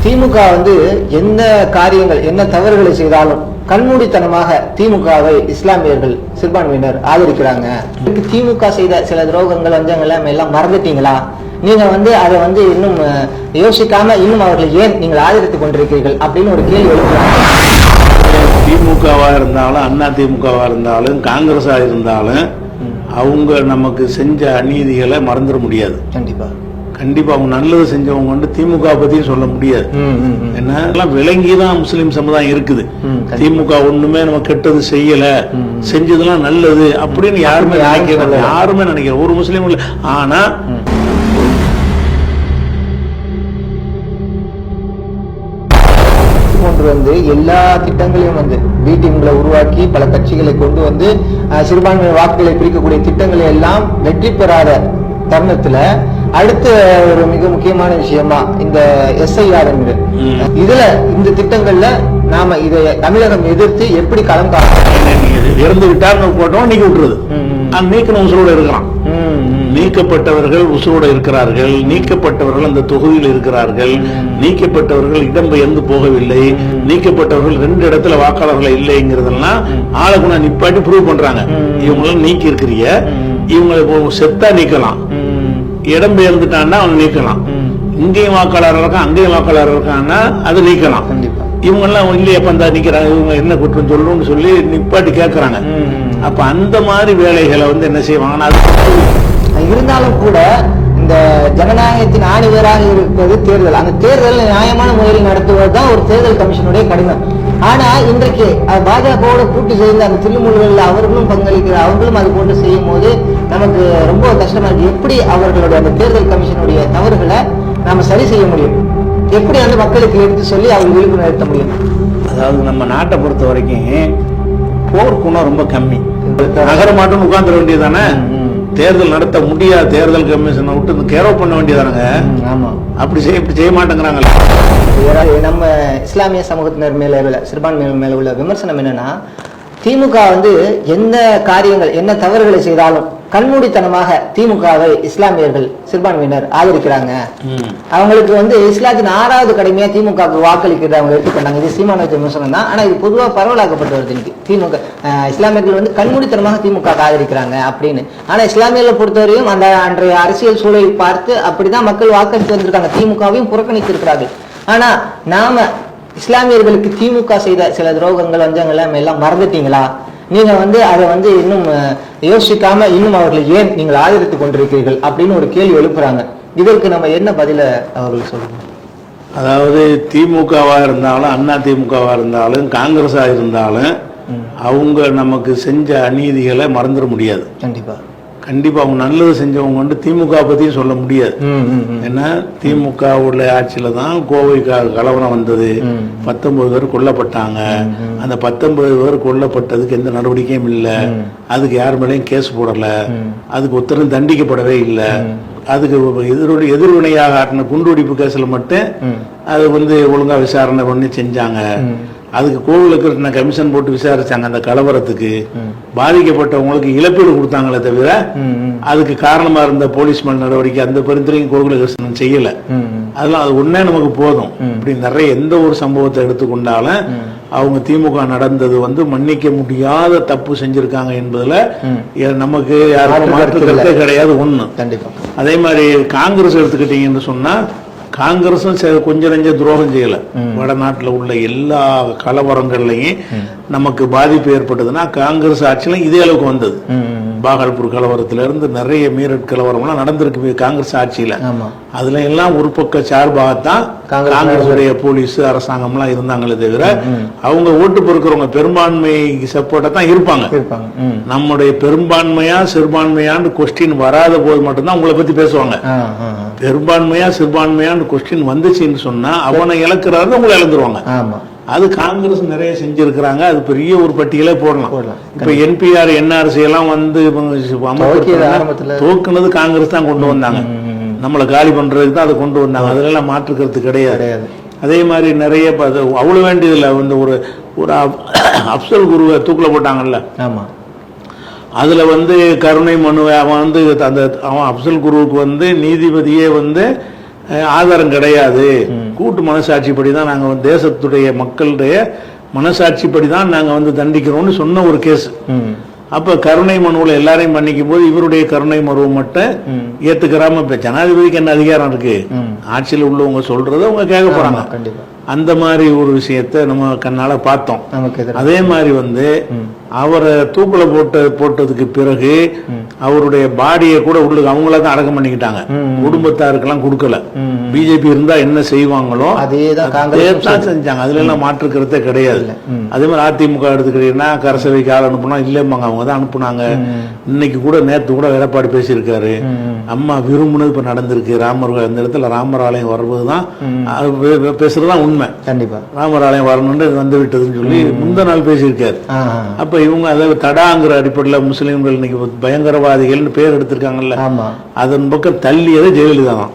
திமுக என்ன காரியங்கள் என்ன தவறுகளை செய்தாலும் கண்மூடித்தனமாக திமுகவை இஸ்லாமியர்கள் சிறுபான்மையினர் ஆதரிக்கிறாங்க. திமுக செய்த சில துரோகங்கள் எல்லாம் மறந்துட்டீங்களா? நீங்க அதை இன்னும் யோசிக்காம இன்னும் அவர்களை ஏன் நீங்கள் ஆதரித்துக் கொண்டிருக்கிறீர்கள் அப்படின்னு ஒரு கேள்வி எழுப்புறாங்க. திமுகவா இருந்தாலும் அண்ணா திமுகவா இருந்தாலும் காங்கிரஸா இருந்தாலும் அவங்க நமக்கு செஞ்ச அநீதிகளை மறந்துட முடியாது. கண்டிப்பா அவங்க நல்லது செஞ்சவங்க திமுக பத்தியும் சொல்ல முடியாது. என்ன விளங்கிதான் முஸ்லிம் சமுதாயம் இருக்குது. திமுக ஒண்ணுமே நம்ம கெட்டது செய்யல, செஞ்சதெல்லாம் நல்லது அப்படின்னு யாருமே நினைக்கிற ஒரு முஸ்லீம். ஆனா எல்லா திட்டங்களையும் பி-டீம்களை உருவாக்கி பல கட்சிகளை கொண்டு சிறுபான்மை வாக்குகளை பிரிக்கக்கூடிய திட்டங்களை எல்லாம் வெற்றி பெறாத தருணத்துல அடுத்த ஒரு மிக முக்கியமான விஷயமா இந்த SIR இதுல இந்த திட்டங்கள்ல நாம இதை தமிழகம் எதிர்த்து எப்படி களம் இறந்து விட்டார் போட்டோம் நீக்கி விட்டுறது. நீக்கணும் உசுரோட இருக்கிறான். நீக்கப்பட்டவர்கள் உசுரோட இருக்கிறார்கள், நீக்கப்பட்டவர்கள் அந்த தொகுதியில் இருக்கிறார்கள், நீக்கப்பட்டவர்கள் இடம்பெயர்ந்து போகவில்லை, நீக்கப்பட்டவர்கள் 2 இடத்துல வாக்காளர்கள் இல்லைங்கிறதெல்லாம் ஆளுக்குணா நிப்பாட்டி ப்ரூவ் பண்றாங்க. இவங்களும் நீக்கி இருக்கிறீங்க, இவங்களை செத்தா நீக்கலாம், இடம்பெயர்ந்துட்டான்னா அவங்க நீக்கலாம். இங்கேயும் வாக்காளர் இருக்கான் அங்கேயும் வாக்காளர் இருக்கான்னா அதை நீக்கலாம். இவங்க எல்லாம் இல்லையப்ப அந்த நிக்கிறாங்க, இவங்க என்ன குற்றம் சொல்லணும்னு சொல்லி நிப்பாட்டி கேட்கறாங்க. அப்ப அந்த மாதிரி வேலைகளை என்ன செய்வாங்கன்னா இருந்தாலும் கூட இந்த ஜனநாயகத்தின் ஆணிவராக இருப்பது தேர்தல். அந்த தேர்தல் நியாயமான முறையில் நடத்துவதுதான் ஒரு தேர்தல் கமிஷனுடைய கடினம். ஆனா இன்றைக்கு பாஜகவோட கூட்டு சேர்ந்து அந்த தில்லுமுல்களில் அவர்களும் பங்களிக்கிறார், அவர்களும் அது போன்று செய்யும் போது நமக்கு ரொம்ப கஷ்டமா இருக்கு. எப்படி அவர்களுடைய அந்த தேர்தல் கமிஷனுடைய தவறுகளை நாம சரி செய்ய முடியும்? எப்படி மக்களுக்கு எடுத்து சொல்லி அவங்க விழிப்புணர்வு நிறுத்த முடியும்? அதாவது நம்ம நாட்டை பொறுத்த வரைக்கும் போர்க்குணம் ரொம்ப கம்மி. நகர மாட்டோம் உட்கார்ந்துட வேண்டியதானே, தேர்தல் நடத்த முடியாது, தேர்தல் கமிஷனை விட்டு கேரவ் பண்ண வேண்டியதானுங்க. அப்படி செய்ய மாட்டேங்கிறாங்க. நம்ம இஸ்லாமிய சமூகத்தினர் மேல சிறுபான்மையினர் மேல உள்ள விமர்சனம் என்னன்னா, திமுக என்ன காரியங்கள் என்ன தவறுகளை செய்தாலும் கண்மூடித்தனமாக திமுகவை இஸ்லாமியர்கள் சிறுபான்மையினர் ஆதரிக்கிறாங்க. அவங்களுக்கு இஸ்லாத்தின் 6வது கடமையா திமுக வாக்களிக்கிறது அவங்க எடுத்துக்கொண்டாங்க. இது சீமான விமர்சனம் தான். ஆனா இது பொதுவாக பரவலாக்கப்பட்டு வருது. இன்னைக்கு திமுக இஸ்லாமியர்கள் கண்மூடித்தனமாக திமுக ஆதரிக்கிறாங்க அப்படின்னு. ஆனா இஸ்லாமியர்களை பொறுத்தவரையும் அந்த அன்றைய அரசியல் சூழலை பார்த்து அப்படிதான் மக்கள் வாக்களித்து வந்திருக்காங்க, திமுகவையும் புறக்கணித்து இருக்கிறார்கள். ஆனா நாம இஸ்லாமியர்களுக்கு திமுக செய்த சில துரோகங்கள் எல்லாம் மறந்துட்டீங்களா? நீங்க அதை இன்னும் யோசிக்காம இன்னும் அவர்களை ஏன் நீங்கள் ஆதரித்துக் கொண்டிருக்கிறீர்கள் அப்படின்னு ஒரு கேள்வி எழுப்புறாங்க. இதற்கு நம்ம என்ன பதில அவர்கள் சொல்லணும்? அதாவது திமுகவா இருந்தாலும் அண்ணா திமுகவா இருந்தாலும் காங்கிரஸா இருந்தாலும் அவங்க நமக்கு செஞ்ச அநீதிகளை மறந்துட முடியாது. கண்டிப்பா அவங்க நல்லது செஞ்சவங்க திமுக பத்தியும் சொல்ல முடியாது. ஏன்னா திமுக உள்ள ஆட்சியில தான் கோவை கலவரம் வந்தது, 19 பேர் கொல்லப்பட்டாங்க. அந்த 19 பேர் கொல்லப்பட்டதுக்கு எந்த நடவடிக்கையும் இல்லை, அதுக்கு யார் மேலேயும் கேஸ் போடல, அதுக்கு ஒருத்தரும் தண்டிக்கப்படவே இல்லை. அதுக்கு எதிர்வினையாக ஆட்டின குண்டுவெடிப்பு கேஸ்ல மட்டும் அது ஒழுங்கா விசாரணை பண்ணி செஞ்சாங்க. அதுக்கு கோவிலுக்கு கமிஷன் போட்டு விசாரிச்சாங்க. அந்த கலவரத்துக்கு பாதிக்கப்பட்டவங்களுக்கு இழப்பீடு கொடுத்தாங்களே தவிர அதுக்கு காரணமா இருந்த போலீஸ் மேல் நடவடிக்கை அந்த பரிந்துரையும் கோகுலகிருஷ்ணன் செய்யல. அதெல்லாம் அது ஒன்னே நமக்கு போதும். இப்படி நிறைய எந்த ஒரு சம்பவத்தை எடுத்துக்கொண்டாலும் அவங்க திமுக நடந்தது மன்னிக்க முடியாத தப்பு செஞ்சிருக்காங்க என்பதுல நமக்கு யாரும் மாற்று கருத்தே கிடையாது. ஒண்ணு. அதே மாதிரி காங்கிரஸ் எடுத்துக்கிட்டீங்கன்னு சொன்னா காங்கிரசும் கொஞ்சம் நெஞ்ச துரோகம் செய்யல. வடநாட்டில் உள்ள எல்லா கலவரங்கள்லையும் நமக்கு பாதிப்பு ஏற்பட்டதுன்னா காங்கிரஸ் ஆட்சியில இதே அளவுக்கு வந்தது. பாகல்பூர் கலவரத்துல இருந்து நிறைய மீரட் கலவரம்லாம் நடந்திருக்கு காங்கிரஸ் ஆட்சியில. அதுல எல்லாம் ஒரு பக்க சார்பாகத்தான் காங்கிரஸுடைய போலீஸ் அரசாங்கம்லாம் இருந்தாங்களே தவிர அவங்க ஓட்டு பொறுக்கிறவங்க பெரும்பான்மை சப்போர்ட்டா தான் இருப்பாங்க. நம்முடைய பெரும்பான்மையா சிறுபான்மையான்னு கொஸ்டின் வராத போது மட்டும்தான் உங்களை பத்தி பேசுவாங்க. பெரும்பான்மையா சிறுபான்மையான்னு கொஸ்டின் வந்துச்சுன்னு சொன்னா அவனை இழக்கிறாரு, உங்களை இழந்துருவாங்க. அது காங்கிரஸ் நிறைய செஞ்சிருக்கிறாங்க. அது பெரிய ஒரு பட்டியலே போடலாம். இப்ப NPR NRC எல்லாம் தோக்குனது காங்கிரஸ் தான் கொண்டு வந்தாங்க. நம்மளை காலி பண்றதுக்கு தான் அதை கொண்டு வந்தாங்க. அதுல எல்லாம் மாற்றுக்கிறது கிடையாது. அதே மாதிரி நிறைய அவ்வளவு வேண்டியதில்லை. ஒரு ஒரு அப்சல் குருவை தூக்கில போட்டாங்கல்ல, அதுல கருணை மனு அவன் அவன் அப்சல் குருவுக்கு நீதிபதியே ஆதாரம் கிடையாது, கூட்டு மனசாட்சிப்படி தான் நாங்க தேசத்துடைய மக்களுடைய மனசாட்சிப்படி தான் நாங்க தண்டிக்கிறோம்னு சொன்ன ஒரு கேஸ். அப்ப கருணை மனுவில் எல்லாரையும் பண்ணிக்கும் போது இவருடைய கருணை மனுவை மட்டும் ஏத்துக்கிறாம இப்ப ஜனாதிபதிக்கு என்ன அதிகாரம் இருக்கு? ஆட்சியில் உள்ளவங்க சொல்றதை அவங்க கேட்க போறாங்க. அந்த மாதிரி ஒரு விஷயத்த நம்ம கண்ணால பார்த்தோம். அதே மாதிரி அவரை தூக்குல போட்டதுக்கு பிறகு அவருடைய பாடியை கூட உள்ளுக்கு அவங்கள தான் அடக்கம் பண்ணிக்கிட்டாங்க. குடும்பத்தாருக்கெல்லாம் கொடுக்கல. பிஜேபி இருந்தா என்ன செய்வாங்களோ அதேதான் செஞ்சாங்க. அதுல எல்லாம் மாற்றுக்கிறதே கிடையாது. அதே மாதிரி அதிமுக எடுத்துக்கிட்டீங்கன்னா கரசவைக்கு ஆள் அனுப்புனா இல்லம்பாங்க, அவங்க தான் அனுப்புனாங்க. இன்னைக்கு கூட நேற்று கூட எடப்பாடி பேசியிருக்காரு, அம்மா விரும்புனது இப்ப நடந்திருக்கு. ராமர் அந்த இடத்துல ராமர் ஆலயம் வருவதுதான் பேசுறதுதான் உண்மை. கண்டிப்பா ராமர் ஆலயம் வரணும்னு விட்டதுன்னு சொல்லி முந்த நாள் பேசியிருக்காரு. அப்ப இவங்க அதாவது தடாங்கிற அடிப்படையில் முஸ்லீம்கள் இன்னைக்கு பயங்கரவாதிகள்னு பேர் எடுத்திருக்காங்கல்ல, அதன் பக்கம் தள்ளியது ஜெயலலிதா தான்.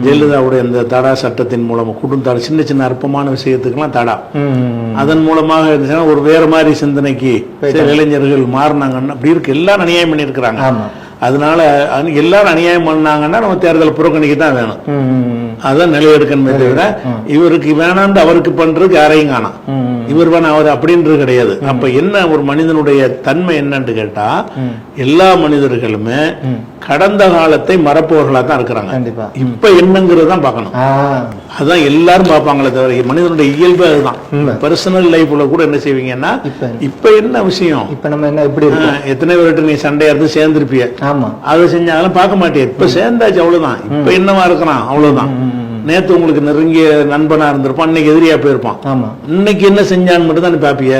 ஜெயலலிதாவுடைய அந்த தடா சட்டத்தின் மூலமா குடும்ப சின்ன சின்ன அற்பமான விஷயத்துக்கெல்லாம் தடா, அதன் மூலமாக ஒரு வேற மாதிரி சிந்தனைக்கு இளைஞர்கள் மாறினாங்கன்னா அப்படி இருக்கு. எல்லாரும் அநியாயம் பண்ணியிருக்கிறாங்க. அதனால எல்லாரும் அநியாயம் பண்ணாங்கன்னா நம்ம தேர்தல் புறக்கணிக்க தான் வேணும். அதான் நிலையெடுக்கணுமே தவிர இவருக்கு வேணான்னு அவருக்கு பண்றதுக்கு யாரையும் காணாம். இவர் வேணா அவர் அப்படின்றது கிடையாது. அப்ப என்ன ஒரு மனிதனுடைய தன்மை என்னன்னு கேட்டா, எல்லா மனிதர்களுமே கடந்த காலத்தை மறப்பவர்களா தான் இருக்கிறாங்க. இப்ப என்னங்கிறது தான் பார்க்கணும். அதான் எல்லாரும் பார்ப்பாங்களே தவிர மனிதனுடைய இயல்பு அதுதான். பர்சனல் லைஃப்ல கூட என்ன செய்வீங்கன்னா, இப்ப என்ன விஷயம், இப்ப நம்ம என்ன இப்படி எத்தனை பேர்கிட்ட நீ சண்டையா இருந்து சேர்ந்திருப்பிய, அதை செஞ்சாலும் பார்க்க மாட்டேன். இப்ப சேர்ந்தாச்சு அவ்வளவுதான். இப்ப என்னவா இருக்கிறான் அவ்வளவுதான். நேத்து உங்களுக்கு நெருங்கிய நண்பனா இருந்திருப்பான், இன்னைக்கு எதிரியா போயிருப்பான். இன்னைக்கு என்ன செஞ்சான்னு மட்டும் தான் பாப்பிய.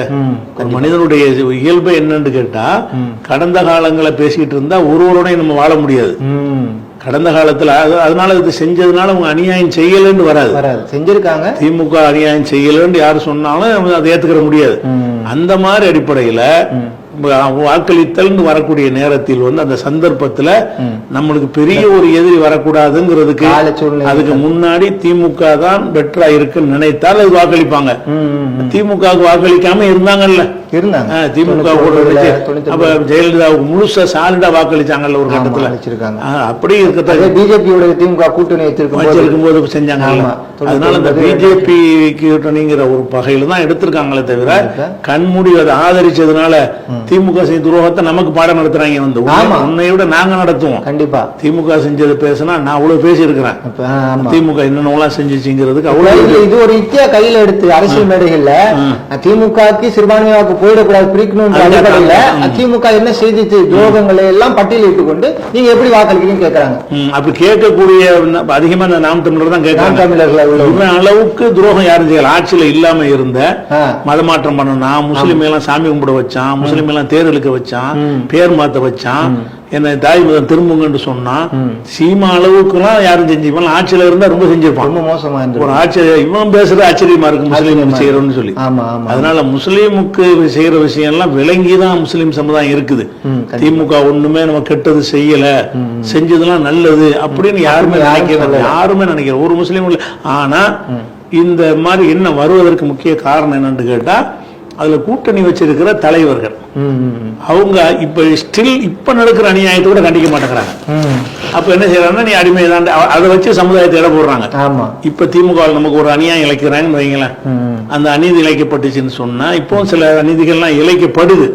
ஒரு மனிதனுடைய இயல்பு என்னன்னு கேட்டா, கடந்த காலங்களை பேசிட்டு இருந்தா ஒருவரோடையும் நம்ம வாழ முடியாது. கடந்த காலத்துல அதனால இது செஞ்சதுனால அவங்க அநியாயம் செய்யலன்னு வராது. செஞ்சிருக்காங்க. திமுக அநியாயம் செய்யலன்னு யாரு சொன்னாலும் அதை ஏத்துக்கிற முடியாது. அந்த மாதிரி அடிப்படையில வாக்களித்தல் வரக்கூடிய நேரத்தில் அந்த சந்தர்ப்பத்துல நம்மளுக்கு பெரிய ஒரு எதிரி வரக்கூடாதுங்கிறதுக்கு அதுக்கு முன்னாடி திமுக தான் பெட்டரா இருக்குன்னு நினைத்தால் அது வாக்களிப்பாங்க. திமுக வாக்களிக்காம இருந்தாங்கல்ல, திமுக அப்ப ஜெயலலிதாவுக்கு முழுசா சாலிடா வாக்களிச்சாங்கல்ல ஒரு கட்டத்துல. அப்படி இருக்கிறத பிஜேபியோட திமுக கூட்டணி வச்சிருக்கும் போது செஞ்சாங்க. அதனால அந்த பிஜேபி கூட்டணிங்கிற ஒரு வகையில தான் எடுத்திருக்காங்களே தவிர கண்மூடி அதை ஆதரிச்சதுனால திமுக செய்த துரோகத்தை நமக்கு பாடம் நடத்துறாங்க. உன்னையோட நாங்க நடத்துவோம். கண்டிப்பா திமுக செஞ்சது பேசினா நான் அவ்வளவு பேசி இருக்கிறேன். திமுக என்னென்னலாம் செஞ்சுச்சுங்கிறதுக்கு அவ்வளவு இது ஒரு இத்தியா கையில எடுத்து அரசியல் மேடைகள்ல திமுகக்கு சிறுபான்மையாவுக்கு போயிடக்கூடாது பிரிக்கணும்ன்ற அடிப்படையில திமுக என்ன செய்திச்சு துரோகங்களை எல்லாம் பட்டியலிட்டுக் கொண்டு நீங்க எப்படி வாக்களிக்கிறீங்க கேட்கறாங்க. அப்படி கேட்கக்கூடிய அதிகமா நாம் தமிழர் தான் கேட்கறாங்க. தமிழர்கள் அளவுக்கு துரோகம் யாரும் செய்யல. ஆட்சியில இல்லாம இருந்த மதமாற்றம் பண்ணனா, முஸ்லீம் எல்லாம் சாமி கும்பிட வச்சான், முஸ்லீம் எல்லாம் தேர் இழுக்க வச்சான், பேர் மாத்த வச்சான், என்ன தாய் மதம் திரும்புங்கன்னு சொன்னா சீமா அளவுக்கு எல்லாம் யாரும் செஞ்சுப்பான். ஆட்சியில இருந்தா ரொம்ப செஞ்சிருப்பான். ரொம்ப மோசமா ஒரு ஆட்சி இவன் பேசுறது ஆச்சரியமா இருக்கு முஸ்லீம் செய்யறோம்னு சொல்லி. அதனால முஸ்லீமுக்கு செய்யற விஷயம் எல்லாம் விளங்கிதான் முஸ்லீம் சமுதாயம் இருக்குது. திமுக ஒண்ணுமே நம்ம கெட்டது செய்யல, செஞ்சதெல்லாம் நல்லது அப்படின்னு யாருமே நினைக்கிற ஒரு முஸ்லீம் இல்ல. ஆனா இந்த மாதிரி என்ன வருவதற்கு முக்கிய காரணம் என்னன்னு கேட்டா, அதுல கூட்டணி வச்சிருக்கிற தலைவர்கள் அவங்க இப்ப ஸ்டில் இப்ப நடக்கிற அநியாயத்தை கூட கண்டிக்க மாட்டேங்கிறாங்க. அப்ப என்ன செய்யறாங்கன்னா, நீ அடிமை தான் அதை வச்சு சமுதாயத்தை இட போடுறாங்க. இப்ப திமுக நமக்கு ஒரு அநியாயம் இழைக்கிறாங்கன்னு வைங்களேன், அந்த அநீதி இழைக்கப்பட்டுச்சுன்னு சொன்னா இப்போ சில அநீதிகள்லாம் இழைக்கப்படுது.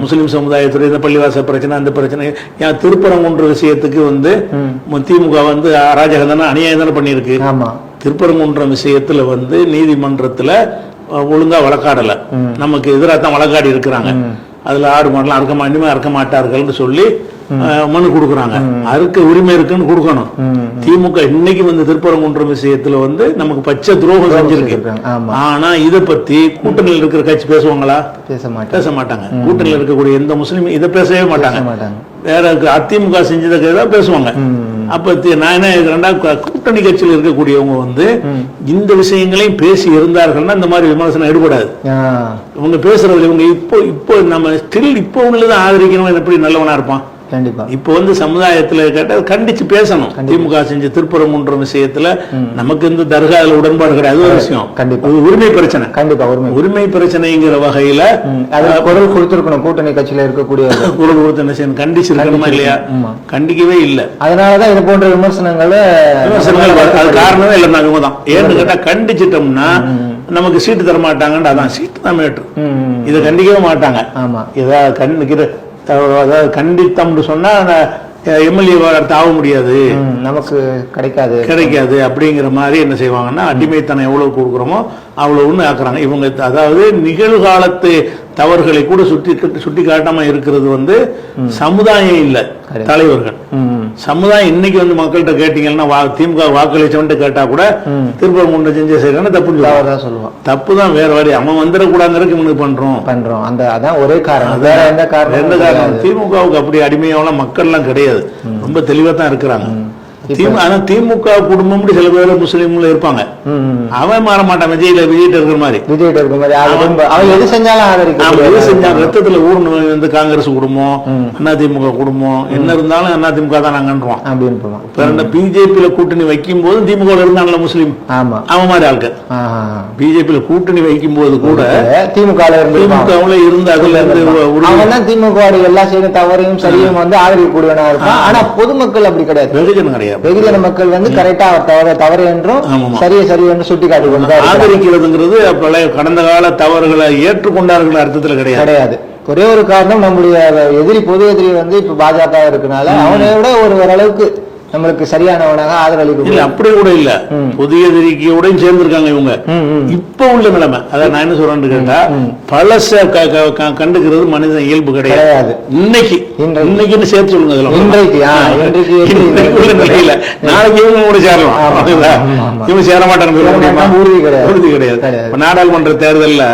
முஸ்லிம் சமுதாயத்துடைய இந்த பள்ளிவாச பிரச்சனை, அந்த பிரச்சனை, திருப்பரங்குன்ற விஷயத்துக்கு திமுக அராஜகம் தானே அநியாயம் தானே பண்ணிருக்கு. திருப்பரங்குன்ற விஷயத்துல நீதிமன்றத்துல ஒழுங்கா வழக்காடல, நமக்கு எதிராக தான் வழக்காடி இருக்கிறாங்க. அதுல ஆடு மாடலாம் அறுக்க மாட்டார்கள் சொல்லி மனு கொடுக்குறாங்க. அறுக்க உரிமை இருக்குன்னு கொடுக்கணும். திமுக இன்னைக்கு திருப்பரங்குன்றம் விஷயத்துல நமக்கு பச்சை துரோகம் செஞ்சிருக்கு. ஆனா இதை பத்தி கூட்டணியில் இருக்கிற கட்சி பேசுவாங்களா? பேச மாட்டாங்க. கூட்டணியில் இருக்கக்கூடிய எந்த முஸ்லீம் இதை பேசவே மாட்டாங்க. வேற அதிமுக செஞ்சதை பேசுவாங்க. அப்ப நான் என்ன இருக்கிறேன்னா, கூட்டணி கட்சியில் இருக்கக்கூடியவங்க இந்த விஷயங்களையும் பேசி இருந்தார்கள்னா இந்த மாதிரி விமர்சனம் ஈடுபடாது. இவங்க பேசுறதுல இவங்க இப்போ நம்ம ஸ்டில் இப்போ உள்ளதான் ஆதரிக்கணும், எப்படி நல்லவனா இருப்பான் கண்டிப்பா. இப்போ வந்து சமுதாயத்துல கேட்ட கண்டிச்சு பேசணும். திமுக செஞ்ச திருப்பரங்குன்ற விஷயத்துல நமக்கு இந்த தர்காவில் உடன்பாடு கிடையாது, ஒரு விஷயம். கண்டிப்பா உரிமை பிரச்சனை. கண்டிப்பா உரிமை பிரச்சனைங்கிற வகையில குரல் கொடுத்திருக்கணும். கூட்டணி கட்சியில இருக்கக்கூடிய குரல் கொடுத்து என்ன செய்யணும், கண்டிச்சு இருக்கணுமா இல்லையா? கண்டிக்கவே இல்லை. அதனாலதான் இது போன்ற விமர்சனங்கள் அது காரணமே இல்லை. இவங்க தான் ஏன்னு கேட்டா கண்டிச்சிட்டோம்னா நமக்கு சீட்டு தர மாட்டாங்கன்னு, அதான் சீட்டு தான் மேட்ரு. இதை கண்டிக்கவே மாட்டாங்க. ஏதாவது கண்டித்தம்னு சொன்னா எம்எல்ஏ ஆக முடியாது, நமக்கு கிடைக்காது அப்படிங்கிற மாதிரி என்ன செய்வாங்கன்னா, அடிமைத்தனம் எவ்வளவு கொடுக்குறோமோ அவ்வளவுன்னு ஆக்குறாங்க இவங்க. அதாவது நிகழ்காலத்து தவறுகளை கூட சுட்டி காட்டாம இருக்கிறது வந்து சமுதாயம் இல்ல, தலைவர்கள். சமுதாயம் இன்னைக்கு வந்து மக்கள்கிட்ட கேட்டீங்கன்னா, திமுக வாக்களிச்சவன்ட்டு கேட்டா கூட திருப்பரங்குன்றம் செஞ்ச செய்யறாங்க தப்புன்னு சொல்லுவான். தப்பு தான், வேற வழி அவன் வந்துடக்கூடாதுங்கிறதுக்கு இவனுக்கு பண்றோம். அதான் ஒரே காரணம், வேற எந்த காரணம். திமுகவுக்கு அப்படி அடிமையாவெல்லாம் மக்கள் எல்லாம் கிடையாது, ரொம்ப தெளிவா தான் இருக்கிறாங்க. ஆனா திமுக குடும்பம் சில பேர் முஸ்லீம்ல இருப்பாங்க, அவன் மாற மாட்டான். விஜய்கிட்ட இருக்கிற மாதிரி அவன் எது செஞ்சாலும் ரத்தத்துல ஊர்னு வந்து காங்கிரஸ் குடும்பம், அதிமுக குடும்பம் என்ன இருந்தாலும் அதிமுக தான் நாங்கன்றோம் அப்படின்னு. பிஜேபியில கூட்டணி வைக்கும் போது திமுக இருந்தாங்கல்ல முஸ்லீம், அவன் மாதிரி ஆட்கள் பிஜேபியில கூட்டணி வைக்கும் போது கூட திமுக இருந்து அதுல இருந்து திமுக எல்லா செய்யும் தவறையும் சரியும் வந்து ஆதரிக்கக்கூடியவனா இருப்பான். ஆனா பொதுமக்கள் அப்படி கிடையாது, வெகுஜனம் கிடையாது. வெகுஜன மக்கள் வந்து கரெக்டா தவறு என்றும் சரி என்று சுட்டி காட்டி ஆதரிக்கிறதுங்கிறது கடந்த கால தவறுகளை ஏற்றுக்கொண்டார்கள் அர்த்தத்தில் கிடையாது. ஒரே ஒரு காரணம், நம்முடைய பொது எதிரி வந்து இப்ப பாஜக இருக்கனால அவனை விட ஓரளவுக்கு நம்மளுக்கு சரியானவனாக ஆதரவளிக்க இல்ல. அப்படி கூட இல்ல, புதிய எதிரிக்கையோடையும் சேர்ந்திருக்காங்க இவங்க. இப்ப உள்ள நிலைமை அதான் நான் என்ன சொல்றேன்னு கேட்டா, பழச கண்டுக்கிறது மனிதன் இயல்பு கிடையாது. இன்னைக்குன்னு சேர்த்து சொல்லுங்க. இன்றைக்கு உள்ள நிலையில நாளைக்கு இவங்க கூட சேரலாம், இவங்க சேர மாட்டாங்க உறுதி கிடையாது. நாடாளுமன்ற தேர்தல்ல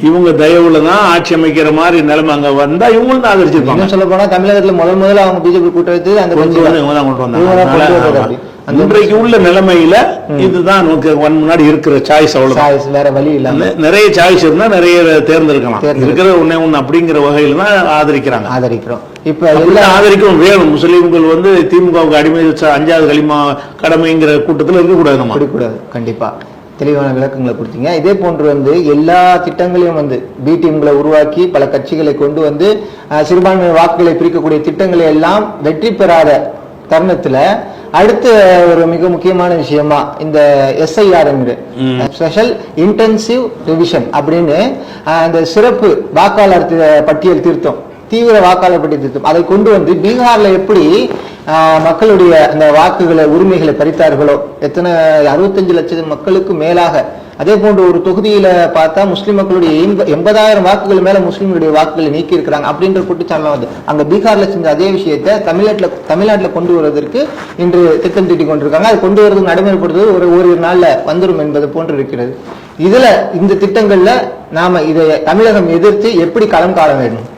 இவங்க தயவுலதான் ஆட்சி அமைக்கிற மாதிரி நிலைமை அங்க வந்தா இவங்களும் ஆதரிச்சிருப்பாங்க. சொல்ல போனா தமிழகத்துல முதல்ல அவங்க பிஜேபி கூட்டத்தை அந்த கொண்டு வந்தாங்க. இன்றைக்கு உள்ள நிலைமையில இதுதான் முன்னாடி இருக்கிற சாய்ஸ், அவ்வளவு வேற வழி இல்ல. நிறைய சாய்ஸ் இருந்தா நிறைய தேர்ந்தெடுக்கலாம், இருக்கிற ஒண்ணு அப்படிங்கிற வகையில தான் ஆதரிக்கிறோம். இப்ப ஆதரிக்கவும் வேணும். முஸ்லீம்கள் வந்து திமுகவுக்கு அடிமை 5வது கடமைங்கிற கூட்டத்தில் இருக்கக்கூடாது. கண்டிப்பா தெளிவான விளக்கங்களை கொடுத்தீங்க. இதே போன்று வந்து எல்லா திட்டங்களையும் வந்து பி டீம்களை உருவாக்கி பல கட்சிகளை கொண்டு வந்து சிறுபான்மை வாக்குகளை பிரிக்கக்கூடிய திட்டங்களை எல்லாம் வெற்றி பெறாத தருணத்துல அடுத்த ஒரு மிக முக்கியமான விஷயமா இந்த SIR ஸ்பெஷல் இன்டென்சிவ் ரிவிஷன் அப்படின்னு அந்த சிறப்பு வாக்காளர் பட்டியல் திருத்தம், தீவிர வாக்காளர் பட்டியல் திருத்தம், அதை கொண்டு வந்து பீகார்ல எப்படி மக்களுடைய அந்த வாக்குகளை உரிமைகளை பறித்தார்களோ, எத்தனை 65 லட்சம் மக்களுக்கு மேலாக. அதே போன்று ஒரு தொகுதியில பார்த்தா முஸ்லிம் மக்களுடைய 80,000 வாக்குகள் மேல முஸ்லிம்களுடைய வாக்குகளை நீக்கி இருக்கிறாங்க அப்படின்ற குற்றச்சாட்டு வந்து அங்க பீகார்ல செஞ்ச அதே விஷயத்தை தமிழ்நாட்டுல கொண்டு வருவதற்கு இன்று திட்டம் தீட்டி கொண்டிருக்காங்க. அது கொண்டு வருவது நடைமுறைப்படுத்துவது ஒரு நாள்ல வந்துடும் என்பது போன்று இருக்கிறது. இதுல இந்த திட்டங்கள்ல நாம இதை தமிழகம் எதிர்த்து எப்படி களம் காண வேண்டும்?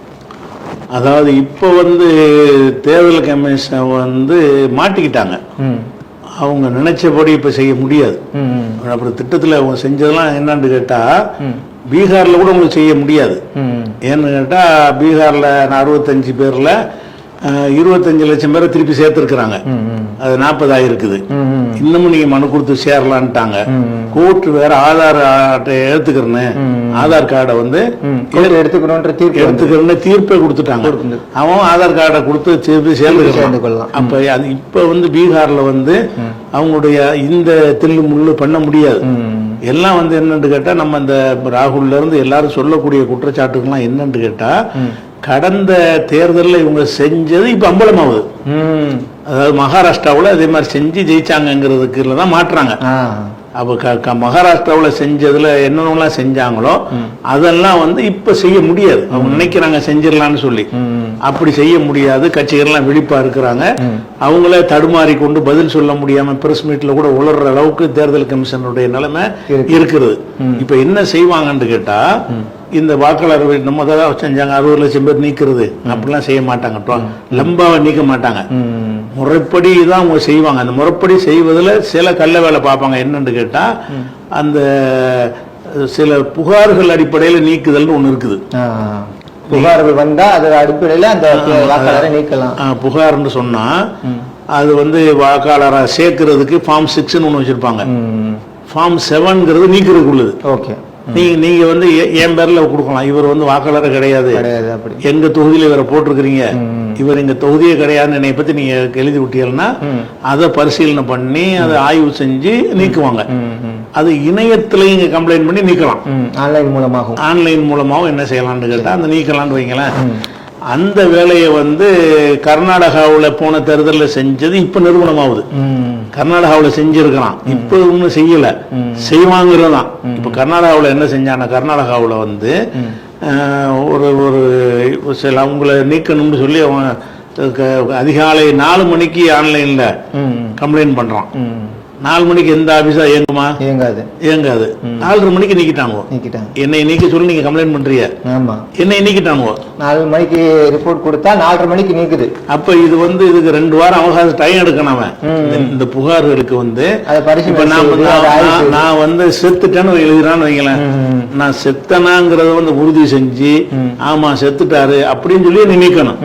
அதாவது இப்ப வந்து தேர்தல் கமிஷன் வந்து மாட்டிக்கிட்டாங்க, அவங்க நினைச்சபடி இப்ப செய்ய முடியாது. அப்புறம் திட்டத்துல அவங்க செஞ்சதெல்லாம் என்னன்னு கேட்டா, பீகார்ல கூட உங்களுக்கு செய்ய முடியாது. ஏன்னு கேட்டா பீகார்ல 65 பேர்ல 25 லட்சம் பேரை திருப்பி சேர்த்திருக்கிறாங்க, அது 40 ஆயிருக்குது. இன்னமும் நீங்க மனு கொடுத்து சேரலான்ட்டாங்க. கோர்ட் வேற ஆதார் அட்டை எடுத்துக்கிறேன்னு ஆதார் கார்டை வந்து எடுத்துக்கிறோன்னு தீர்ப்பை கொடுத்துட்டாங்க. அவன் ஆதார் கார்டை கொடுத்து திருப்பி சேர்ந்துக்கலாம். அப்ப அது இப்ப வந்து பீகார்ல வந்து அவங்களுடைய இந்த தில்லு முள்ளு பண்ண முடியாது. எல்லாம் வந்து என்னன்னு கேட்டா, நம்ம இந்த ராகுல்ல இருந்து எல்லாரும் சொல்லக்கூடிய குற்றச்சாட்டுகள்லாம் என்னன்னு கேட்டா, கடந்த தேர்தலில் இவங்க செஞ்சது இப்ப அம்பலமாகுது. அதாவது மகாராஷ்டிராவில் அதே மாதிரி செஞ்சு ஜெயிச்சாங்கிறதுக்கு தான் மாற்றுறாங்க. அப்ப மகாராஷ்டிராவில் செஞ்சதுல என்னென்னலாம் செஞ்சாங்களோ அதெல்லாம் வந்து இப்ப செய்ய முடியாது. அவங்க நினைக்கிறாங்க செஞ்சிடலான்னு சொல்லி, அப்படி செய்ய முடியாது. கட்சிகள்லாம் விழிப்பா இருக்கிறாங்க. அவங்களே தடுமாறி கொண்டு பதில் சொல்ல முடியாம பிரஸ் மீட்ல கூட உளர்ற அளவுக்கு தேர்தல் கமிஷனுடைய நிலைமை இருக்கிறது. இப்ப என்ன செய்வாங்கன்னு கேட்டா, இந்த வாக்காளர் நம்ம தான் செஞ்சாங்க 60 லட்சம் பேர் நீக்கிறது அப்படிலாம் செய்ய மாட்டாங்க, லம்பாவை நீக்க மாட்டாங்க. முறைப்படி தான் அவங்க செய்வாங்க. அந்த முறைப்படி செய்வதில் சில கள்ள வேலை பார்ப்பாங்க. என்னன்னு கேட்டா, அந்த சில புகார்கள் அடிப்படையில் நீக்குதல்னு ஒண்ணு இருக்குது. புகார்கள் வந்தா அது அடிப்படையில அந்த வாக்காளரை நீக்கலாம். புகார்னு சொன்னா அது வந்து வாக்காளரை சேர்க்கறதுக்கு ஃபார்ம் 6ன்னு ஒன்று வச்சிருப்பாங்க. ஃபார்ம் 7ங்கிறது நீக்கிறதுக்கு உள்ளது. ஓகே. நீங்க வந்து என் பேர்ல கொடுக்கலாம், இவர் வந்து வாக்காளர் கிடையாது, எங்க தொகுதியில இவரை போட்டிருக்கிறீங்க, இவர் எங்க தொகுதியே கிடையாதுன்னு என்னை பத்தி நீங்க எழுதி விட்டீங்கன்னா அதை பரிசீலனை பண்ணி அதை ஆய்வு செஞ்சு நீக்குவாங்க. அது இணையத்திலையும் இங்க கம்ப்ளைண்ட் பண்ணி நீக்கலாம். ஆன்லைன் மூலமாகவும் என்ன செய்யலாம்னு கேட்டா அந்த நீக்கலாம்னு வைங்களேன். அந்த வேலையை வந்து கர்நாடகாவில் போன தேர்தலில் செஞ்சது இப்ப நிறுவனமாகுது. கர்நாடகாவில் செஞ்சிருக்கிறான், இப்ப ஒன்றும் செய்யல, செய்வாங்கிறதான். இப்ப கர்நாடகாவில் என்ன செஞ்சான, கர்நாடகாவில் வந்து ஒரு சில அவங்களை நீக்கணும்னு சொல்லி அவன் அதிகாலை 4 மணிக்கு ஆன்லைன்ல கம்ப்ளைண்ட் பண்றான். 4 மணிக்கு எந்த ஆபீஸா இயங்குமா? இயங்காது. 4:30 மணிக்கு நீக்கிட்டாங்க. என்னை நீக்க சொல்லி நீங்க கம்ப்ளைண்ட் பண்றீங்க. என்னை நீக்கிட்டாங்க. 4 மணிக்கு ரிப்போர்ட் கொடுத்தா 4:30 மணிக்கு நீக்குது. அப்ப இது வந்து இதுக்கு 2 வாரம் அவகாசம் டைம் எடுக்கணும். இந்த புகார்களுக்கு வந்து இப்ப நான் வந்து செத்துட்டேன்னு எழுதுறான்னு வைங்களேன், நான் செத்தனாங்கிறத வந்து உறுதி செஞ்சு ஆமா செத்துட்டாரு அப்படின்னு சொல்லி நீக்கணும்.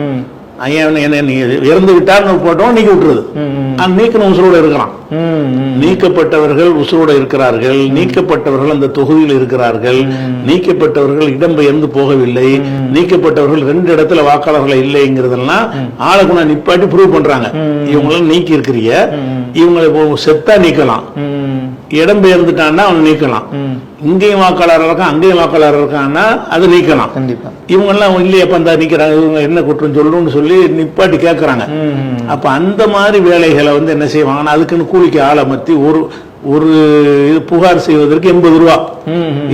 இறந்து விட்டார்னு போட்டோம் நீக்கி விட்டுறது. நீக்கணும் உசுரோட இருக்கிறான். நீக்கப்பட்டவர்கள் உசுரோட இருக்கிறார்கள், நீக்கப்பட்டவர்கள் அந்த தொகுதியில் இருக்கிறார்கள், நீக்கப்பட்டவர்கள் இடம்பெயர்ந்து போகவில்லை, நீக்கப்பட்டவர்கள் 2 இடத்துல வாக்காளர்கள் இல்லைங்கிறதெல்லாம் ஆளுக்குனா நிப்பாட்டி ப்ரூவ் பண்றாங்க. இவங்களாம் நீக்கி இருக்கிறீங்க, இவங்களை செத்தா நீக்கலாம், இடம்பெயர்ந்துட்டான்னா அவன் நீக்கலாம், இங்கேயும் வாக்காளர் இருக்கான் அங்கேயும் வாக்காளர் இருக்கான்னா அது நீக்கலாம். இவங்க எல்லாம் இல்லையப்ப அந்த நீக்கிறாங்க, இவங்க என்ன குற்றம் சொல்லணும்னு சொல்லி நிப்பாட்டி கேட்கறாங்க. அப்ப அந்த மாதிரி வேலைகளை வந்து என்ன செய்வாங்கன்னா அதுக்குன்னு கூலிக்கு ஆளை மத்தி ஒரு புகார் செய்வதற்கு 80 ரூபா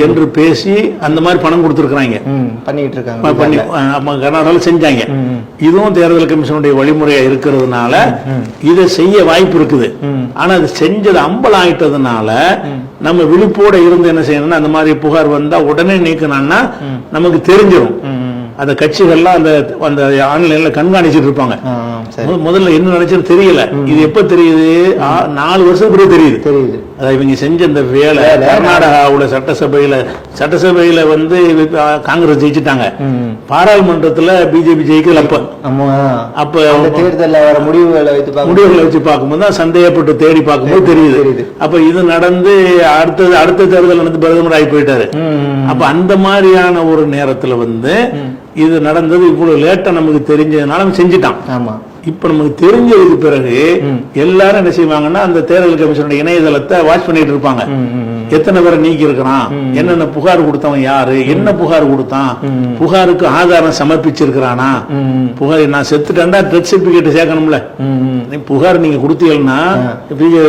என்று பேசி அந்த மாதிரி பணம் கொடுத்துருக்காங்க, பண்ணிட்டு இருக்காங்க. கர்நாடகாவில் செஞ்சாங்க. இதுவும் தேர்தல் கமிஷனுடைய வழிமுறையா இருக்கிறதுனால இதை செய்ய வாய்ப்பு இருக்குது. ஆனா அது செஞ்சது அம்பலம் ஆயிட்டதுனால நம்ம விழிப்போட இருந்து என்ன செய்யணும்னா அந்த மாதிரி புகார் வந்தா உடனே நீக்கணும்னா நமக்கு தெரிஞ்சிடும். அந்த கட்சிகள்லாம் அந்த ஆன்லைன்ல கண்காணிச்சுட்டு இருப்பாங்க. முதல்ல என்ன நினைச்சுன்னு தெரியல, இது எப்ப தெரியுது? 4 வருஷத்துக்கு தெரியுது. அதாவது இவங்க செஞ்ச இந்த வேலை கர்நாடகாவோட சட்டசபையில வந்து காங்கிரஸ் ஜெயிச்சுட்டாங்க, பாராளுமன்றத்துல பிஜேபி ஜெயிக்கல. அப்ப தேர்தல் முடிவுகளை வச்சு பார்க்கும்போது தான் சந்தேகப்பட்டு தேடி பார்க்கும்போது தெரியுது. அப்ப இது நடந்து அடுத்த தேர்தல் நடந்து பிரதமர் ஆகி போயிட்டாரு. அப்ப அந்த மாதிரியான ஒரு நேரத்துல வந்து இது நடந்தது இவ்வளவு லேட்டா நமக்கு தெரிஞ்சதுனால செஞ்சுட்டான். இப்ப நமக்கு தெரிஞ்சதுக்கு பிறகு எல்லாரும் என்ன செய்வாங்கன்னா அந்த தேர்தல் கமிஷனுடைய இணையதளத்தை வாட்ச் பண்ணிட்டு இருப்பாங்க. எத்தனை பேரை நீக்கி இருக்கிறான், என்னென்ன புகார் கொடுத்தவன் யாரு, என்ன புகார் கொடுத்தான், புகாருக்கு ஆதாரம் சமர்ப்பிச்சிருக்கிறானா, புகார் நான் செத்துட்டேன்டா டெத் சர்டிபிகேட் சேர்க்கணும்ல, புகார் நீங்க கொடுத்தீங்கன்னா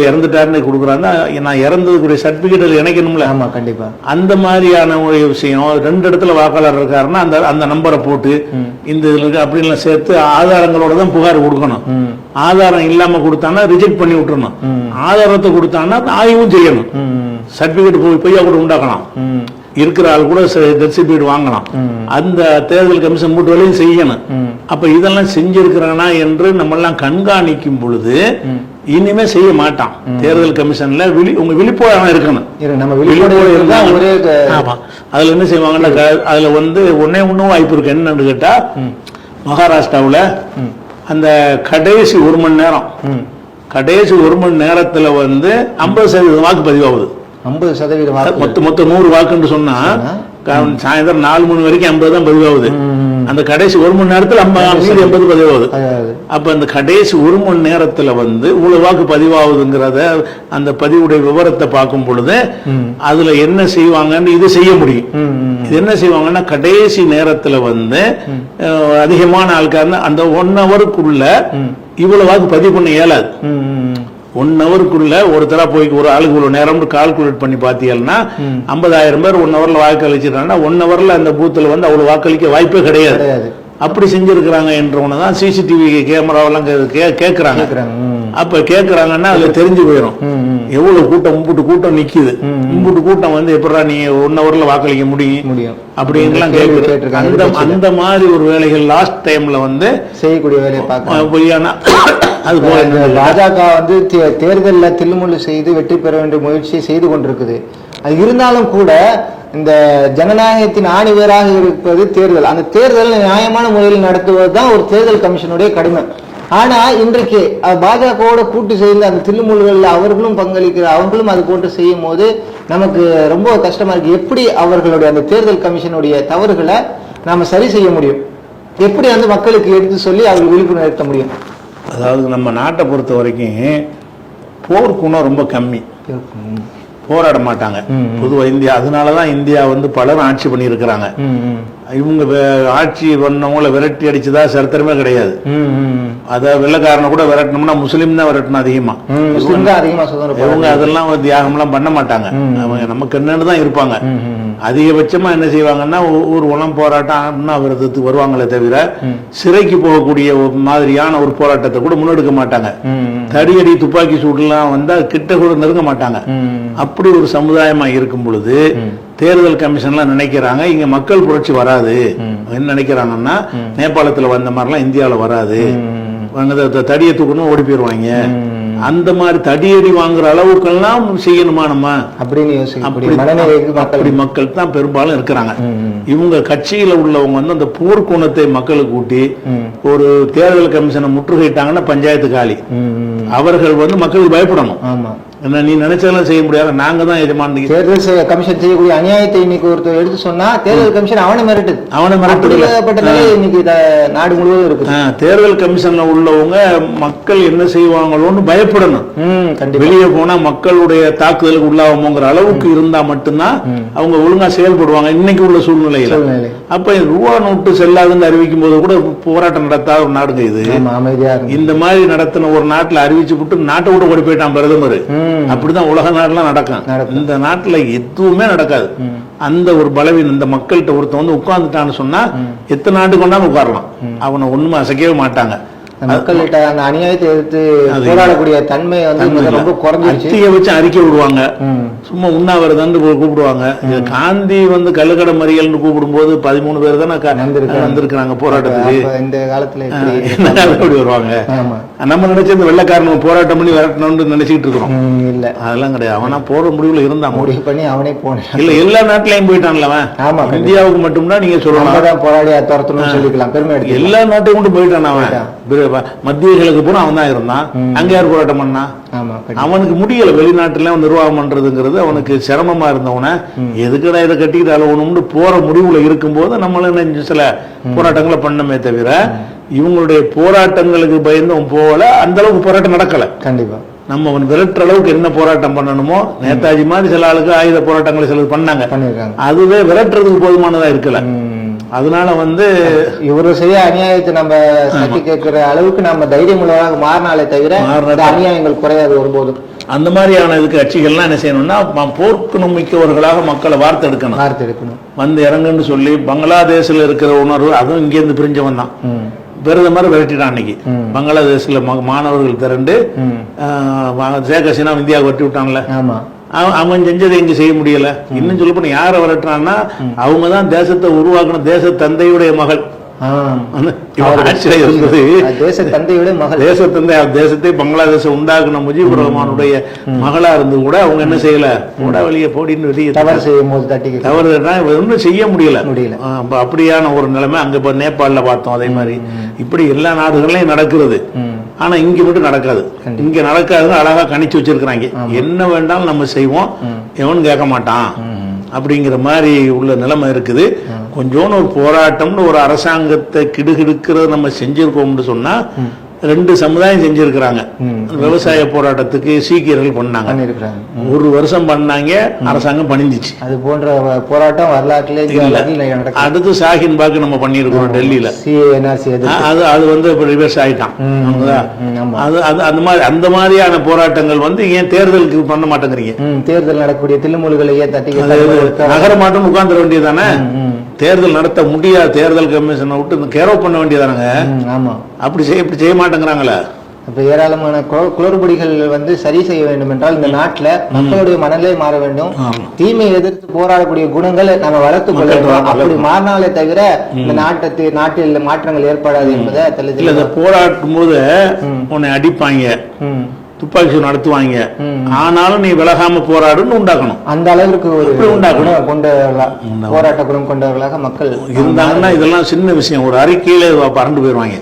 இறந்துட்டாருன்னு கொடுக்குறாருன்னா நான் இறந்ததுக்குரிய சர்டிபிகேட் இணைக்கணும்ல. கண்டிப்பா அந்த மாதிரியான ஒரு விஷயம். 2 இடத்துல வாக்காளர் இருக்காருன்னா அந்த நம்பரை போட்டு இந்த இதுல அப்படின்னு சேர்த்து ஆதாரங்களோட தான் புகார் கொடுக்கணும். ஆதாரம் இல்லாம கொடுத்தானா ரிஜெக்ட் பண்ணி விட்டுறணும். ஆதாரத்தை கொடுத்தானா ஆய்வும் செய்யணும். சர்டிபிகேட் பொய்யா கூட உண்டாக்கலாம், இருக்கிற ஆள் கூட டெத் சர்டிபிகேட் வாங்கலாம். அந்த தேர்தல் கமிஷன் மூட்டு வேலையும் செய்யணும். அப்ப இதெல்லாம் செஞ்சிருக்கிறானா என்று நம்ம எல்லாம் கண்காணிக்கும் பொழுது இனிமே செய்ய மாட்டான். தேர்தல் கமிஷன்ல உங்க விழிப்போட இருக்கணும். அதுல என்ன செய்வாங்கன்னா அதுல வந்து ஒன்னும் வாய்ப்பு இருக்கு. என்னன்னு கேட்டா மகாராஷ்டிராவில் அந்த கடைசி 1 மணி நேரம் வந்து 50% வாக்கு பதிவாகுது. 50% மொத்தம் 100 வாக்குன்னு சொன்னா சாயந்தரம் 4 மணி வரைக்கும் 50 தான் பதிவாகுது. அந்த கடைசி 1 மணி நேரத்தில் 80 பதிவாகுது. அப்ப அந்த கடைசி 1 மணி நேரத்துல வந்து இவ்வளவு வாக்கு பதிவாகுதுங்கிறத அந்த பதிவுடைய விவரத்தை பார்க்கும் பொழுது அதுல என்ன செய்வாங்கன்னு இது செய்ய முடியும். இது என்ன செய்வாங்கன்னா கடைசி நேரத்துல வந்து அதிகமான ஆட்காரங்க அந்த 1 ஹவருக்குள்ள இவ்வளவு வாக்கு பதிவு பண்ண இயலாது. 1 ஹவருக்குள்ள ஒருத்தரா போய் ஒரு ஆளுக்கு இவ்வளவு நேரம் கால்குலேட் பண்ணி பாத்தீங்கன்னா 50,000 பேர் 1 ஹவர்ல வாக்களிச்சிருக்காங்கன்னா 1 ஹவர்ல அந்த பூத்துல வந்து அவ்வளவு வாக்களிக்க வாய்ப்பே கிடையாது. அப்படி செஞ்சிருக்கிறாங்க என்றவனதான் சிசிடிவி கேமராவெல்லாம் கேட்கறாங்க. அப்ப கேட்கறாங்கன்னா அதுல தெரிஞ்சு போயிடும் எவ்வளவு கூட்டம் கூட்டம் நிக்குது, கூட்டம் வந்து எப்படா நீ 1 ஹவர்ல வாக்களிக்க முடியும் அப்படின்லாம் கேட்கறாங்க. அந்த மாதிரி ஒரு வேலைகள் லாஸ்ட் டைம்ல வந்து செய்யக்கூடிய வேலையை பார்க்க அது பாஜக வந்து தேர்தலில் தில்லுமுள்ளு செய்து வெற்றி பெற வேண்டிய முயற்சியை செய்து கொண்டிருக்குது. அது இருந்தாலும் கூட இந்த ஜனநாயகத்தின் ஆணிவேராக இருப்பது தேர்தல். அந்த தேர்தல் நியாயமான முறையில் நடத்துவது தான் ஒரு தேர்தல் கமிஷனுடைய கடிமை. ஆனா இன்றைக்கு பாஜகவோட கூட்டு சேர்ந்து அந்த தில்லுமுல்களில் அவர்களும் அவர்களும் அது போட்டு செய்யும் போது நமக்கு ரொம்ப கஷ்டமா இருக்கு. எப்படி அவர்களுடைய அந்த தேர்தல் கமிஷனுடைய தவறுகளை நாம சரி செய்ய முடியும்? எப்படி வந்து மக்களுக்கு எடுத்து சொல்லி அவர்கள் விழிப்புணர்வு ஏற்ற முடியும்? அதாவது நம்ம நாட்டை பொறுத்த வரைக்கும் போர்க்குணம் ரொம்ப கம்மி, போராட மாட்டாங்க பொதுவா இந்தியா. அதனாலதான் இந்தியா வந்து பலரும் ஆட்சி பண்ணி இருக்கிறாங்க. இவங்க ஆட்சி பண்ணவங்கள விரட்டி அடிச்சதா சரித்திரமே கிடையாது. அத வெள்ளக்காரனை கூட விரட்டணும்னா முஸ்லீம் தான் விரட்டணும் அதிகமா. இவங்க அதெல்லாம் தியாகம் எல்லாம் பண்ண மாட்டாங்க. அவங்க நமக்கு என்னன்னு தான் இருப்பாங்க. அதிகபட்சமா என்ன செய்வாங்கன்னா ஒரு உணம் போராட்டம் விரதத்துக்கு வருவாங்களே தவிர சிறைக்கு போகக்கூடிய மாதிரியான ஒரு போராட்டத்தை கூட முன்னெடுக்க மாட்டாங்க. தடியடி துப்பாக்கி சூடுலாம் வந்தா கிட்ட கூட நெருங்க மாட்டாங்க. அப்படி ஒரு சமுதாயமா இருக்கும் பொழுது தேர்தல் கமிஷன்லாம் நினைக்கிறாங்க இங்க மக்கள் புரட்சி வராது. என்ன நினைக்கிறாங்கன்னா நேபாளத்துல வந்த மாதிரிலாம் இந்தியாவில வராது, தடியை தூக்கணும் ஓடி போயிருவாங்க. அந்த மாதிரி தடியடி வாங்குற அளவுக்கெல்லாம் செய்யணுமா நம்ம அப்படின்னு அப்படி மக்கள் தான் பெரும்பாலும் இருக்கிறாங்க. இவங்க கட்சியில உள்ளவங்க வந்து அந்த போர்க்குணத்தை மக்களுக்கு கூட்டி ஒரு தேர்தல் கமிஷனை முற்றுகையிட்டாங்கன்னா பஞ்சாயத்து காலி. அவர்கள் வந்து மக்களுக்கு பயப்படணும். என்ன நீ நினைச்சதெல்லாம் செய்ய முடியாது, நாங்க தான் எஜமானி. தேர்தல் கமிஷன் செய்யக்கூடிய அநியாயத்தை இன்னைக்கு ஒருத்தர் எடுத்து சொன்னா தேர்தல் கமிஷன் அவனை மிரட்டுது. இன்னைக்கு நாடு முழுவதும் இருக்கு. தேர்தல் கமிஷன்ல உள்ளவங்க மக்கள் என்ன செய்வாங்களோன்னு பயப்படணும். வெளியே போனா மக்களுடைய தாக்குதலுக்கு உள்ளாகுமோங்கிற அளவுக்கு இருந்தா மட்டும்தான் அவங்க ஒழுங்கா செயல்படுவாங்க இன்னைக்கு உள்ள சூழ்நிலையில. அப்ப ரூபா நோட்டு செல்லாதுன்னு அறிவிக்கும் போது கூட போராட்டம் நடத்தாத ஒரு நாடுங்க இது. இந்த மாதிரி நடத்தின ஒரு நாட்டுல அறிவிச்சு விட்டு நாட்டை விட்டு ஓடி போயிட்டான் பிரதமர். அப்படிதான் உலக நாடுலாம் நடக்கும். இந்த நாட்டுல எதுவுமே நடக்காது. அந்த ஒரு பலவீனம் இந்த மக்கள்கிட்ட ஒருத்தன் வந்து உட்கார்ந்துட்டான்னு சொன்னா எத்தனை நாட்டு கொண்டாந்து உட்காரலாம், அவனை ஒண்ணுமே அசைக்கவே மாட்டாங்க. மக்கள்கிட்ட அந்த அநியாயத்தை எதிர்த்து போராடக்கூடிய தன்மை வந்து ரொம்ப குறைஞ்சிருச்சு. அத்தியை வச்சு அறிக்கை விடுவாங்க, சும்மா உண்ணாவிரதம் கூப்பிடுவாங்க. காந்தி வந்து கள்ளுக்கடை மறியல் கூப்பிடும் போது 13 பேர் தானே வந்திருக்கிறாங்க போராட்டத்துக்கு. இந்த காலத்துல எப்படி வருவாங்க? நம்ம நினைச்ச இந்த வெள்ளக்காரன் போராட்டம் பண்ணி விரட்டணும்னு நினைச்சிட்டு இருக்கிறோம். இல்ல அதெல்லாம் கிடையாது. அவனா போற முடிவுல இருந்தா முடிவு பண்ணி அவனே போன. இல்ல எல்லா நாட்டிலையும் போயிட்டான்ல அவன். ஆமா, இந்தியாவுக்கு மட்டும்தான் நீங்க சொல்லலாம் போராடி துரத்தணும்னு சொல்லிக்கலாம். பெருமை எடுத்து எல்லா நாட்டையும் கொண்டு போயிட்டான் அவன். மத்திய கிழக்கு பூரா அவன் தான் இருந்தான். அங்க யார் போராட்டம் பண்ணா? அவனுக்கு முடியல. வெளிநாட்டுல நிர்வாகம் பண்றதுங்கிறது அவனுக்கு சிரமமா இருந்தவன எதுக்குடா இதை கட்டிக்கிட்டு அலவணும்னு போற முடிவுல இருக்கும் போது நம்மளும் சில போராட்டங்களை பண்ணமே தவிர இவங்களுடைய போராட்டங்களுக்கு பயந்து போகல. அந்த அளவுக்கு போராட்டம் நடக்கல. கண்டிப்பா நம்ம அவன் விரட்டுற அளவுக்கு என்ன போராட்டம் பண்ணணுமோ நேதாஜி மாதிரி சில ஆளுக்கு ஆயுத போராட்டங்களை சிலர் பண்ணாங்க. அதுவே விரட்டுறதுக்கு போதுமானதா இருக்கல. அதனால வந்து இவரு செய்ய அநியாயத்தை நம்ம சக்தி கேட்கிற அளவுக்கு நம்ம தைரியம் உள்ளவராக மாறினாலே தவிர அநியாயங்கள் குறையாது ஒருபோதும். அந்த மாதிரியான இதுக்கு கட்சிகள்லாம் என்ன செய்யணும்னா போர்க்குணம் மிக்கவர்களாக மக்களை வார்த்தெடுக்கணும். வந்து இறங்குன்னு சொல்லி பங்களாதேஷ்ல இருக்கிற உணர்வு அதுவும் இங்க இருந்து பிரிஞ்சவன் தான் பிரதமர் விரட்டிட்டான். அன்னைக்கு பங்களாதேஷ்ல மாணவர்கள் திரண்டு ஷேக் ஹசீனா இந்தியாவுக்கு வெட்டி விட்டான்ல. அவன் செஞ்சதை இங்க செய்ய முடியல. இன்னும் சொல்ல போனா யாரை விரட்டுறான்னா அவங்கதான் தேசத்தை உருவாக்கணும். தேச தந்தையுடைய மகள் தேசத்தை பங்களாதேஷ உண்டாக்குன முஜிபுர் ரஹ்மானுடைய மகளா இருந்து கூட அவங்க என்ன செய்யல, கூட வெளியே போடின்னு வெளியே தவறு ஒன்றும் செய்ய முடியல. அப்படியான ஒரு நிலைமை அங்க இப்ப நேபாளல பார்த்தோம். அதே மாதிரி இப்படி எல்லா நாடுகள்லயும் நடக்கிறது. ஆனா இங்க மட்டும் நடக்காது. இங்க நடக்காது அழகா கணிச்சு வச்சிருக்கிறாங்க. என்ன வேண்டாலும் நம்ம செய்வோம், எவன் கேட்க மாட்டான் அப்படிங்கிற மாதிரி உள்ள நிலைமை இருக்குது. கொஞ்சோன்னு ஒரு போராட்டம்னு ஒரு அரசாங்கத்தை கிடுகிடுக்கிறது நம்ம செஞ்சிருக்கோம்னு சொன்னா ரெண்டு சமுதாயம் செஞ்சிருக்கிறாங்க. விவசாய போராட்டத்துக்கு சீக்கியர்கள் பண்ணாங்க. ஒரு வருஷம் பண்ணாங்க, அரசாங்கம் பணிஞ்சிச்சு. அது போன்ற போராட்டம் வரலாற்றுல அடுத்து ஷாஹின் பாக் நம்ம பண்ணிருக்கோம் டெல்லியில. அது வந்து ரிவர்ஸ் ஆயிட்டான். அந்த மாதிரியான போராட்டங்கள் வந்து ஏன் தேர்தலுக்கு பண்ண மாட்டேங்கிறீங்க? தேர்தல் நடக்கக்கூடிய தில்லுமுல்களையே தட்டி நகர மாட்டோம் உட்கார்ந்துட வேண்டியதானே? தேர்தல் நடத்த முடியாது. தேர்தல் கமிஷனை விட்டு கேரோ பண்ண வேண்டியதானங்க. ஆமா, அப்படி செய்ய மாட்டேங்கிறாங்களே. அப்ப ஏராளமான குளறுபடிகள் வந்து சரி செய்ய வேண்டும் என்றால் இந்த நாட்டுல மக்களுடைய மனநிலை மாற வேண்டும். தீமையை எதிர்த்து போராடக்கூடிய குணங்களை நம்ம வளர்த்துக் கொள்ள வேண்டும். அப்படி மாறினாலே தவிர இந்த நாட்டில் மாற்றங்கள் ஏற்படாது என்பதை போராட்டும் போது உன்னை அடிப்பாங்க, துப்பாக்கி சூடு நடத்துவாங்க. ஆனாலும் நீ விலகாம போராடுன்னு உண்டாக்கணும். அந்த அளவிற்கு ஒரு உண்டாக்கணும். குணம் கொண்டவர்களா, போராட்ட குணம் கொண்டவர்களாக மக்கள் இருந்தாங்கன்னா இதெல்லாம் சின்ன விஷயம். ஒரு அறிக்கையில பறந்து போயிடுவாங்க.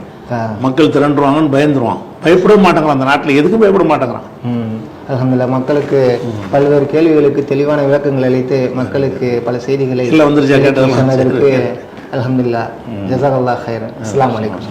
மக்கள் திரண்டுருவாங்கன்னு பயந்துருவான். பயப்படவே மாட்டேங்கிறான். அந்த நாட்டில் எதுக்கும் பயப்பட மாட்டேங்கிறான். அல்ஹம்துலில்லாஹ் மக்களுக்கு பல்வேறு கேள்விகளுக்கு தெளிவான விளக்கங்கள் அளித்து மக்களுக்கு பல செய்திகளை வந்துருச்சா கேட்டதற்கு அல்ஹம்துலில்லாஹ். ஜஸாக்கல்லாஹ் ஹைரன். அஸ்ஸலாமு அலைக்கும்.